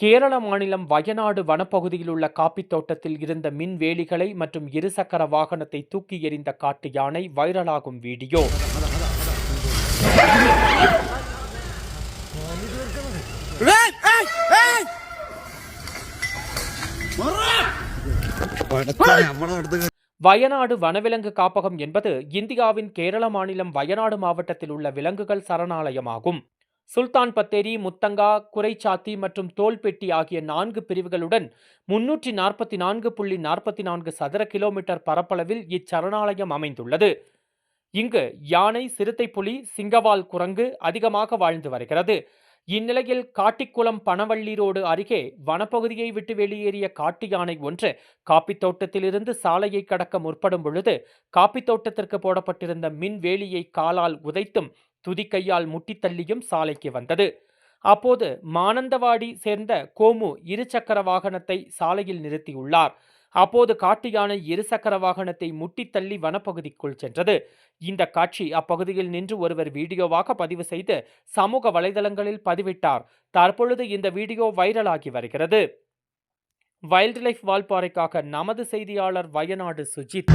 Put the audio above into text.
கேரள மாநிலம் வயநாடு வனப்பகுதியில் உள்ள காப்பித் தோட்டத்தில் இருந்த மின்வேலிகளை மற்றும் இருசக்கர வாகனத்தை தூக்கி எறிந்த காட்டு யானை வைரலாகும் வீடியோ. வயநாடு வனவிலங்கு காப்பகம் என்பது இந்தியாவின் கேரள மாநிலம் வயநாடு மாவட்டத்தில் உள்ள விலங்குகள் சரணாலயமாகும். சுல்தான் பத்தேரி, முத்தங்கா, குறைச்சாத்தி மற்றும் தோல்பெட்டி ஆகிய 4 பிரிவுகளுடன் 344.44 சதுர கிலோமீட்டர் பரப்பளவில் இச்சரணாலயம் அமைந்துள்ளது. இங்கு யானை, சிறுத்தை புலி, சிங்கவால் குரங்கு அதிகமாக வாழ்ந்து வருகிறது. இந்நிலையில் காட்டிக்குளம் பனவள்ளி ரோடு அருகே வனப்பகுதியை விட்டு வெளியேறிய காட்டு யானை ஒன்று காப்பித் தோட்டத்திலிருந்து சாலையை கடக்க முற்படும் பொழுது காப்பித் தோட்டத்திற்கு போடப்பட்டிருந்த மின் வேலியை காலால் உதைத்தும் துதிக்கையால் முட்டித்தள்ளியும் சாலைக்கு வந்தது. அப்போது மானந்தவாடி சேர்ந்த கோமு இருசக்கர வாகனத்தை சாலையில் நிறுத்தியுள்ளார். அப்போது காட்டு யானை இருசக்கர வாகனத்தை முட்டித்தள்ளி வனப்பகுதிக்குள் சென்றது. இந்த காட்சி அப்பகுதியில் நின்று ஒருவர் வீடியோவாக பதிவு செய்து சமூக வலைதளங்களில் பதிவிட்டார். தற்பொழுது இந்த வீடியோ வைரலாகி வருகிறது. வைல்ட் லைஃப் வால்பாறைக்காக நமது செய்தியாளர் வயநாடு சுஜித்.